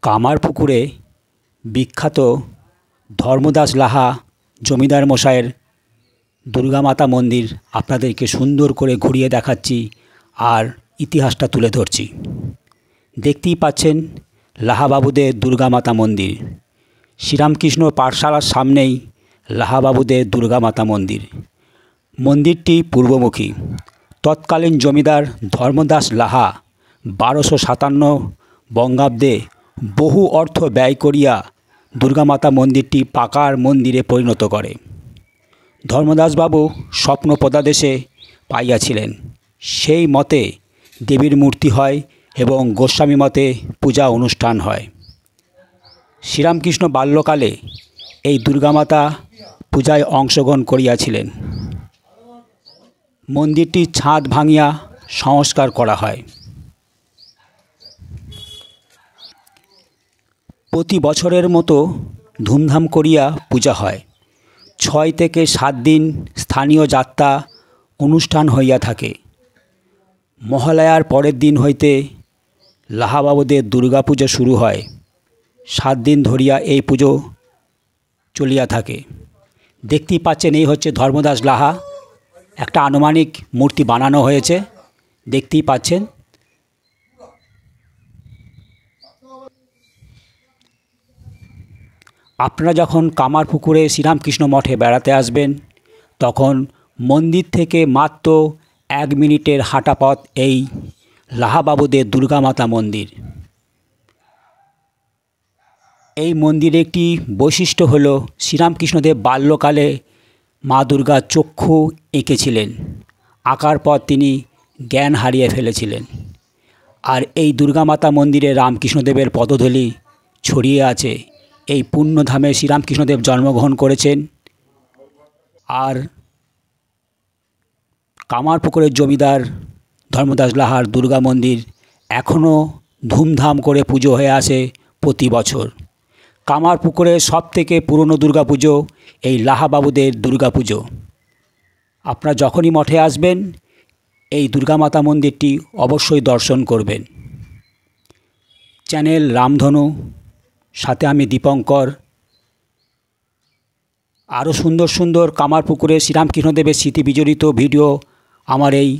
কামারপুকুরে বিখ্যাত ধর্মদাস লাহা জমিদার মশাইয়ের দুর্গা মাতা মন্দির আপনাদেরকে সুন্দর করে ঘুরিয়ে দেখাচ্ছি আর ইতিহাসটা তুলে ধরছি। দেখতেই পাচ্ছেন লাহাবাবুদের দুর্গা মাতা মন্দির। শ্রীরামকৃষ্ণ পাঠশালার সামনেই লাহাবাবুদের দুর্গা মাতা মন্দির। মন্দিরটি পূর্বমুখী। তৎকালীন জমিদার ধর্মদাস লাহা 1257 বঙ্গাব্দে বহু অর্থ ব্যয় করিয়া দুর্গামাতা মন্দিরটি পাকার মন্দিরে পরিণত করে। ধর্মদাসবাবু স্বপ্নপদাদেশে পাইয়াছিলেন, সেই মতে দেবীর মূর্তি হয় এবং গোস্বামী মতে পূজা অনুষ্ঠান হয়। শ্রীরামকৃষ্ণ বাল্যকালে এই দুর্গামাতা পূজায় অংশগ্রহণ করিয়াছিলেন। মন্দিরটির ছাদ ভাঙিয়া সংস্কার করা হয়। প্রতি বছরের মতো ধুমধাম করিয়া পূজা হয়। 6 থেকে 7 দিন স্থানীয় যাত্রা অনুষ্ঠান হইয়া থাকে। মহালয়ার পরের দিন হইতে লাহাবাবুদের দুর্গা পুজো শুরু হয়। 7 দিন ধরিয়া এই পুজো চলিয়া থাকে। দেখতেই পাচ্ছেন এই হচ্ছে ধর্মদাস লাহা। একটা আনুমানিক মূর্তি বানানো হয়েছে, দেখতেই পাচ্ছেন। আপনারা যখন কামারপুকুরে শ্রীরামকৃষ্ণ মঠে বেড়াতে আসবেন তখন মন্দির থেকে মাত্র 1 মিনিটের হাঁটা পথ এই লাহাবাবুদের দুর্গা মাতা মন্দির। এই মন্দিরে একটি বৈশিষ্ট্য হলো শ্রীরামকৃষ্ণদেব বাল্যকালে মা দুর্গার চক্ষু এঁকেছিলেন। আঁকার পর তিনি জ্ঞান হারিয়ে ফেলেছিলেন। আর এই দুর্গা মাতা মন্দিরে রামকৃষ্ণদেবের পদধূলি ছড়িয়ে আছে। এই পুণ্যধামে শ্রীরামকৃষ্ণদেব জন্মগ্রহণ করেছেন। আর কামারপুকুরের জমিদার ধর্মদাস লাহার দুর্গা মন্দির এখনও ধুমধাম করে পুজো হয়ে আসে প্রতি বছর। কামারপুকুরের সবথেকে পুরনো দুর্গাপুজো এই লাহাবাবুদের দুর্গাপুজো। আপনারা যখনই মঠে আসবেন এই দুর্গা মাতা মন্দিরটি অবশ্যই দর্শন করবেন। চ্যানেল রামধনু, সাথে আমি দীপঙ্কর। আরও সুন্দর সুন্দর কামারপুকুরে শ্রীরামকৃষ্ণদেবের স্মৃতি বিজড়িত ভিডিও আমার এই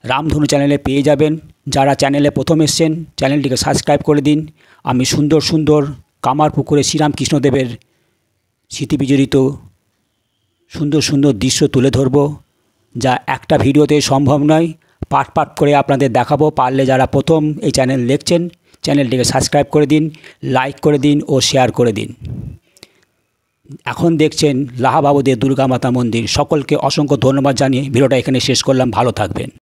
রামধনু চ্যানেলে পেয়ে যাবেন। যারা চ্যানেলে প্রথম এসছেন চ্যানেলটিকে সাবস্ক্রাইব করে দিন। আমি সুন্দর সুন্দর কামারপুকুরে শ্রীরামকৃষ্ণদেবের স্মৃতি বিজড়িত সুন্দর সুন্দর দৃশ্য তুলে ধরব, যা একটা ভিডিওতে সম্ভব নয়। পার্ট পার্ট করে আপনাদের দেখাবো। পারলে যারা প্রথম এই চ্যানেল দেখছেন চ্যানেলটিকে সাবস্ক্রাইব করে দিন, লাইক করে দিন ও শেয়ার করে দিন। এখন দেখছেন লাহাবাবুদের দুর্গা মাতা মন্দির। সকলকে অসংখ্য ধন্যবাদ জানিয়ে ভিডিওটা এখানে শেষ করলাম। ভালো থাকবেন।